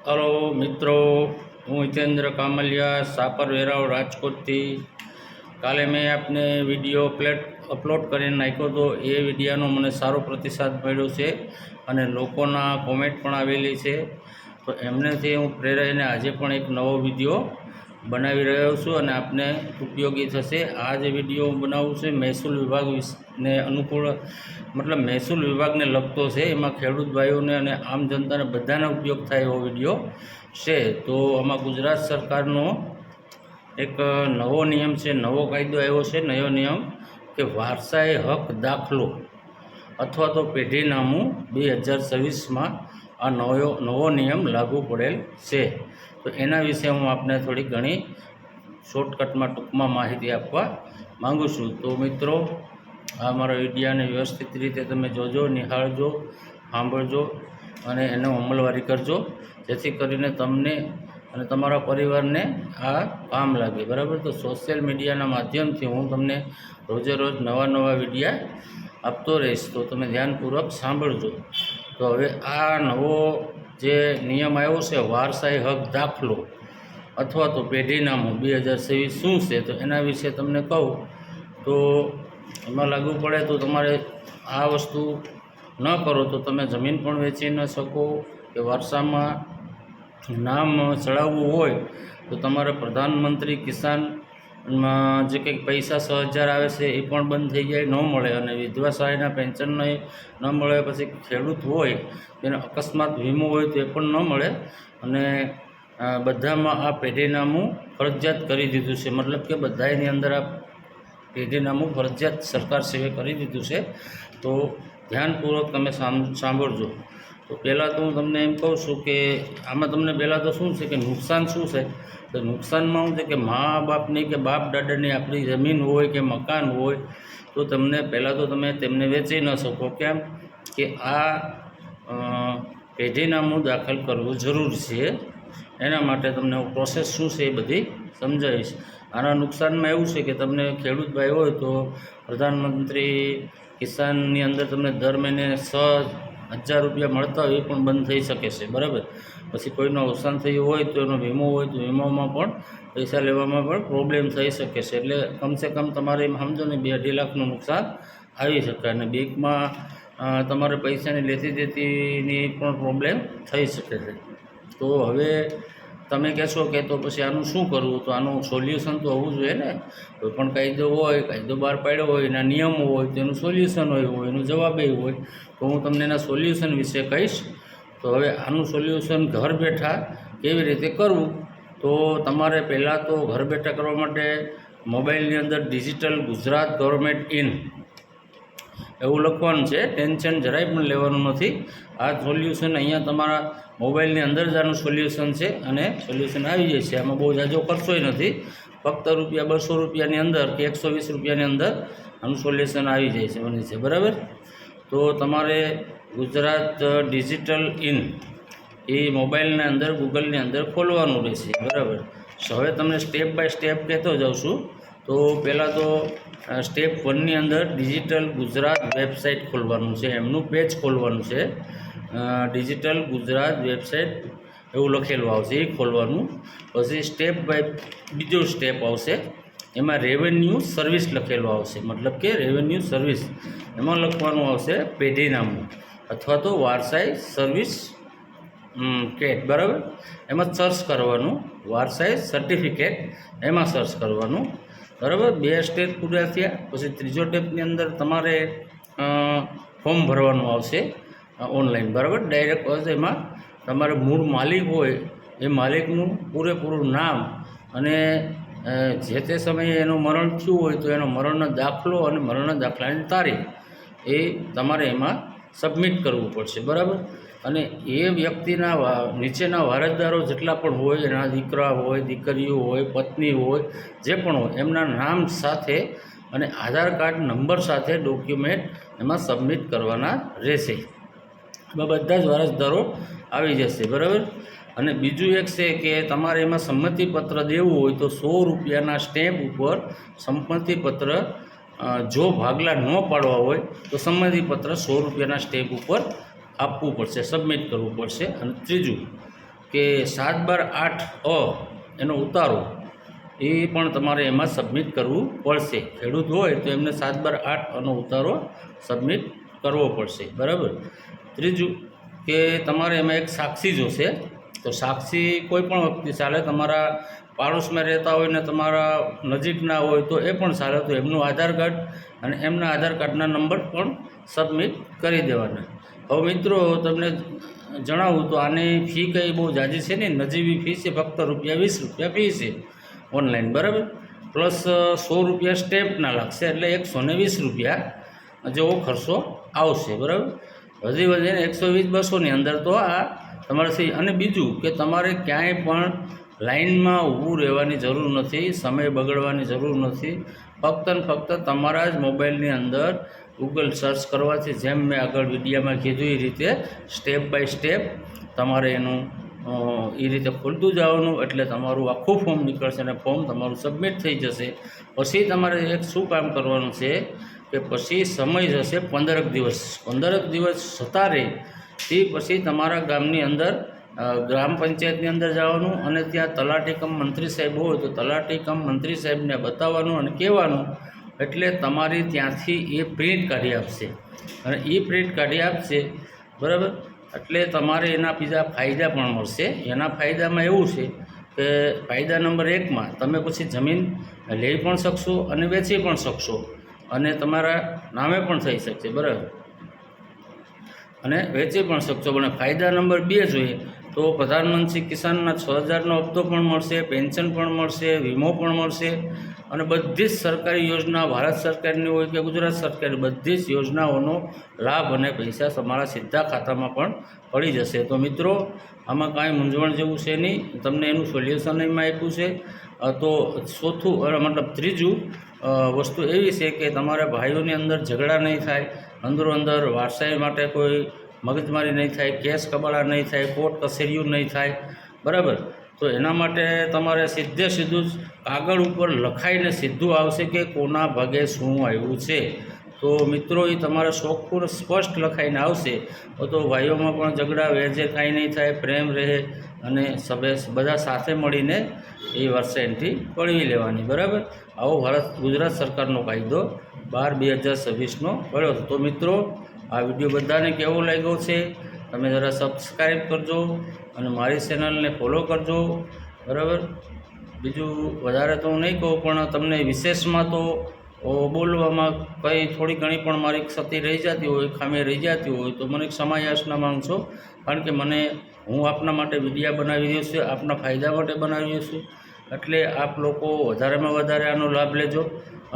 Hello મિત્રો, હું હિતેન્દ્ર કામલિયા સાપર વેરાવ રાજકોટથી. કાલે મેં આપને વિડીયો અપલોડ કરીને નાખ્યો હતો. એ વિડીયાનો મને સારો પ્રતિસાદ મળ્યો છે અને લોકોના કોમેન્ટ પણ આવેલી છે. તો એમનેથી હું પ્રેરાઈને આજે પણ એક નવો વિડીયો બનાવી રહ્યો છું અને આપને ઉપયોગી થશે. આ જે વિડીયો હું બનાવું છું મહેસૂલ વિભાગને અનુકૂળ, મતલબ મહેસૂલ વિભાગને લગતો છે. એમાં ખેડૂત ભાઈઓને અને આમ જનતાને બધાને ઉપયોગ થાય એવો વિડીયો છે. તો આમાં ગુજરાત સરકારનો એક નવો નિયમ છે, નવો કાયદો આવ્યો છે, નવો નિયમ કે વારસાઈ હક દાખલો અથવા તો પેઢીનામું 2026માં આ નવો નિયમ લાગુ પડેલ છે. તો એના વિશે હું આપને થોડી ઘણી શોર્ટકટમાં ટૂંકમાં માહિતી આપવા માગું છું. તો મિત્રો, આ મારા વિડીયાને વ્યવસ્થિત રીતે તમે જોજો, નિહાળજો, સાંભળજો અને એનો અમલવારી કરજો, જેથી કરીને તમને અને તમારા પરિવારને આ કામ લાગે. બરાબર? તો સોશિયલ મીડિયાના માધ્યમથી હું તમને રોજે રોજ નવા વિડીયા આપતો રહીશ, તો તમે ધ્યાનપૂર્વક સાંભળજો. તો હવે આ નવો જે નિયમ આવ્યો છે વારસાઈ હક દાખલો અથવા તો પેઢીનામું 2026 શું છે, તો એના વિશે તમને કહું તો એમાં લાગુ પડે તો તમારે આ વસ્તુ ન કરો તો તમે જમીન પણ વેચી ન શકો, કે વારસામાં નામ ચડાવવું હોય તો તમારે પ્રધાનમંત્રી કિસાનમાં જે કંઈક પૈસા 6,000 આવે છે એ પણ બંધ થઈ જાય, ન મળે. અને વિધવા સહાયના પેન્શનને ન મળે. પછી ખેડૂત હોય તેને અકસ્માત વીમો હોય તો એ પણ ન મળે. અને બધામાં આ પેઢીનામું ફરજિયાત કરી દીધું છે. મતલબ કે બધાની અંદર આ પેઢીનામું ફરજિયાત સરકારશ્રીએ કરી દીધું છે. તો ધ્યાનપૂર્વક તમે સાંભળજો. તો પહેલાં તો હું તમને એમ કહું છું કે આમાં તમને પહેલાં તો શું છે કે નુકસાન શું છે. તો નુકસાનમાં શું છે કે મા બાપની કે બાપ દાદાની આપણી જમીન હોય કે મકાન હોય તો તમને પહેલાં તો તમે તેમને વેચી ન શકો. કેમ કે આ પેઢીનામું દાખલ કરવું જરૂર છે. એના માટે તમને હું પ્રોસેસ શું છે એ બધી સમજાવીશ. આના નુકસાનમાં એવું છે કે તમને ખેડૂત ભાઈ હોય તો પ્રધાનમંત્રી કિસાનની અંદર તમને દર મહિને 6,000 રૂપિયા મળતા હોય એ પણ બંધ થઈ શકે છે. બરાબર? પછી કોઈનું અવસાન થયું હોય તો એનો વીમો હોય તો વીમામાં પણ પૈસા લેવામાં પણ પ્રોબ્લેમ થઈ શકે છે. એટલે કમસે કમ તમારે એમ સમજો ને 2-2.5 લાખનું નુકસાન આવી શકે. અને બેંકમાં તમારે પૈસાની લેતી દેતીની પણ પ્રોબ્લેમ થઈ શકે છે. તો હવે તમે કહેશો કે તો પછી આનું શું કરવું? તો આનું સોલ્યુશન તો હોવું જોઈએ ને. કોઈ પણ કાયદો હોય, કાયદો બહાર પાડ્યો હોય, એના નિયમો હોય તો એનું સોલ્યુશન હોય, એનું જવાબ એ હોય. તો હું તમને એના સોલ્યુશન વિશે કહીશ. તો હવે આનું સોલ્યુશન ઘર બેઠા કેવી રીતે કરવું? તો તમારે પહેલાં તો ઘર બેઠા કરવા માટે મોબાઈલની અંદર ડિજિટલ ગુજરાત ગવર્મેન્ટ ઇન એવું લખવાનું છે. ટેન્શન જરાય પણ લેવાનું નથી. આ સોલ્યુશન અહીંયા તમારા મોબાઈલની અંદર જ આનું સોલ્યુશન છે અને સોલ્યુશન આવી જાય છે. આમાં બહુ જાજો ખર્ચોય નથી. ફક્ત ₹200 અંદર કે 120 રૂપિયાની અંદર આનું સોલ્યુશન આવી જાય છે, બને છે. બરાબર? તો તમારે ગુજરાત ડિજિટલ ઇન એ મોબાઈલની અંદર ગૂગલની અંદર ખોલવાનું રહેશે. બરાબર? હવે તમને સ્ટેપ બાય સ્ટેપ કહેતો જાઉં છું. તો પહેલાં તો સ્ટેપ 1ની અંદર ડિજિટલ ગુજરાત વેબસાઇટ ખોલવાનું છે. એમનું પેજ ખોલવાનું છે. ડિજિટલ ગુજરાત વેબસાઇટ એવું લખેલું આવશે, એ ખોલવાનું. પછી સ્ટેપ બાય બીજો સ્ટેપ આવશે, એમાં રેવન્યુ સર્વિસ લખેલું આવશે. મતલબ કે રેવન્યુ સર્વિસ એમાં લખવાનું આવશે પેઢીનામું અથવા તો વારસાઈ સર્વિસ કેટ. બરાબર? એમાં સર્ચ કરવાનું, વારસાઈ સર્ટિફિકેટ એમાં સર્ચ કરવાનું. બરાબર? 2 સ્ટેપ પૂરા થયા. પછી ત્રીજો સ્ટેપની અંદર તમારે ફોર્મ ભરવાનું આવશે ઓનલાઈન. બરાબર? ડાયરેક્ટ એમાં તમારે મૂળ માલિક હોય એ માલિકનું પૂરેપૂરું નામ અને જે તે સમયે એનું મરણ થયું હોય તો એનો મરણનો દાખલો અને મરણના દાખલાની તારીખ એ તમારે એમાં સબમિટ કરવું પડશે. બરાબર? અને એ વ્યક્તિના નીચેના વારસદારો જેટલા પણ હોય, એના દીકરા હોય, દીકરીઓ હોય, પત્ની હોય, જે પણ હોય, એમના નામ સાથે અને આધાર કાર્ડ નંબર સાથે ડોક્યુમેન્ટ એમાં સબમિટ કરવાના રહેશે. બધા જ વારસદારો આવી જશે. બરાબર? અને બીજું એક છે કે તમારે એમાં સંમતિપત્ર દેવું હોય તો ₹100 સ્ટેમ્પ ઉપર સંમતિપત્ર, જો ભાગલા ન પાડવા હોય તો સંમતિપત્ર ₹100 સ્ટેમ્પ ઉપર આપવું પડશે, સબમિટ કરવું પડશે. અને ત્રીજું કે 7/12 એનો ઉતારો એ પણ તમારે એમાં સબમિટ કરવું પડશે. ખેડૂત હોય તો એમને 7/8 ઉતારો સબમિટ કરવો પડશે, બરાબર. ત્રીજું કે તમારે એમાં એક સાક્ષી જોશે. તો સાક્ષી કોઈ પણ વખતે ચાલે, તમારા પાડોશમાં રહેતા હોય ને તમારા નજીકના હોય તો એ પણ ચાલે. તો એમનું આધાર કાર્ડ અને એમના આધાર કાર્ડના નંબર પણ સબમિટ કરી દેવાના. હવે મિત્રો તમને જણાવું તો આની ફી કંઈ બહુ ઝાઝી છે નહીં, નજીવી ફી છે, ફક્ત ₹20 ફી છે ઓનલાઈન, બરાબર. પ્લસ ₹100 સ્ટેમ્પના લાગશે, એટલે ₹120 જેવો ખર્ચો આવશે, બરાબર. હજી વધીને 120-200ની અંદર તો આ તમારે સહી. અને બીજું કે તમારે ક્યાંય પણ લાઇનમાં ઊભું રહેવાની જરૂર નથી, સમય બગડવાની જરૂર નથી. ફક્ત ને ફક્ત તમારા જ મોબાઈલની અંદર ગૂગલ સર્ચ કરવાથી, જેમ મેં આગળ વિડીયોમાં કીધું એ રીતે સ્ટેપ બાય સ્ટેપ તમારે એનું એ રીતે ખોલતું જવાનું, એટલે તમારું આખું ફોર્મ નીકળશે અને ફોર્મ તમારું સબમિટ થઈ જશે. પછી તમારે એક શું કામ કરવાનું છે કે પછી સમય જશે 15 દિવસ. 15 દિવસ જતા રહે તે પછી તમારા ગામની અંદર ગ્રામ પંચાયતની અંદર જવાનું અને ત્યાં તલાટી કમ મંત્રી સાહેબ હોય તો તલાટી કમ મંત્રી સાહેબને બતાવવાનું અને કહેવાનું, એટલે તમારી ત્યાંથી એ પ્રિન્ટ કાઢી આપશે. અને એ પ્રિન્ટ કાઢી આપશે, બરાબર. એટલે તમારે એના બીજા ફાયદા પણ મળશે. એના ફાયદામાં એવું છે કે ફાયદા નંબર 1માં તમે પછી જમીન લઈ પણ શકશો અને વેચી પણ શકશો અને તમારા નામે પણ થઈ શકશે, બરાબર, અને વેચી પણ શકશો. પણ ફાયદા નંબર 2 જોઈએ તો પ્રધાનમંત્રી કિસાનના 6,000નો હપ્તો પણ મળશે, પેન્શન પણ મળશે, વીમો પણ મળશે અને બધી જ સરકારી યોજના, ભારત સરકારની હોય કે ગુજરાત સરકારની, બધી જ યોજનાઓનો લાભ અને પૈસા તમારા સીધા ખાતામાં પણ પડી જશે. તો મિત્રો આમાં કાંઈ મૂંઝવણ જેવું છે નહીં, તમને એનું સોલ્યુશન એમાં આપ્યું છે. તો ચોથું ત્રીજું વસ્તુ એવી છે કે તમારા ભાઈઓની અંદર ઝઘડા નહીં થાય, અંદરો અંદર વારસાઈ માટે કોઈ મગજમારી નહીં થાય, કેસ કબાડા નહીં થાય, કોર્ટ કચેરીઓ નહીં થાય, બરાબર. તો એના માટે તમારે સીધું જ કાગળ ઉપર લખાઈને સીધું આવશે કે કોના ભાગે શું આવ્યું છે. તો મિત્રો એ તમારે ચોખ્ખું સ્પષ્ટ લખાઈને આવશે તો ભાઈઓમાં પણ ઝઘડા વેજે કાંઈ નહીં થાય, પ્રેમ રહે અને બધા સાથે મળીને એ વર્ષે એન્ટ્રી કઢવી લેવાની, બરાબર. આવો ગુજરાત સરકારનો કાયદો 12/2026નો પડ્યો. તો મિત્રો આ વિડીયો બધાને કેવો લાગ્યો છે તમે જરા સબસ્ક્રાઈબ કરજો અને મારી ચેનલને ફોલો કરજો, બરાબર. બીજું વધારે તો હું નહીં કહું, પણ તમને વિશેષમાં તો બોલવામાં કંઈ થોડી ઘણી પણ મારી ક્ષતિ રહી જતી હોય, ખામી રહી જતી હોય તો મને ક્ષમા યાચના માંગશો. કારણ કે હું આપના માટે વિડીયો બનાવી રહ્યો છું, આપના ફાયદા માટે બનાવી રહ્યો છું. એટલે આપ લોકો વધારેમાં વધારે આનો લાભ લેજો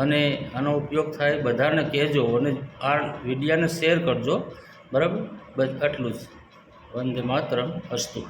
અને આનો ઉપયોગ થાય બધાને કહેજો અને આ વિડીયોને શેર કરજો, બરાબર. બસ આટલું જ. વંદે માતરમ. અસ્તુ.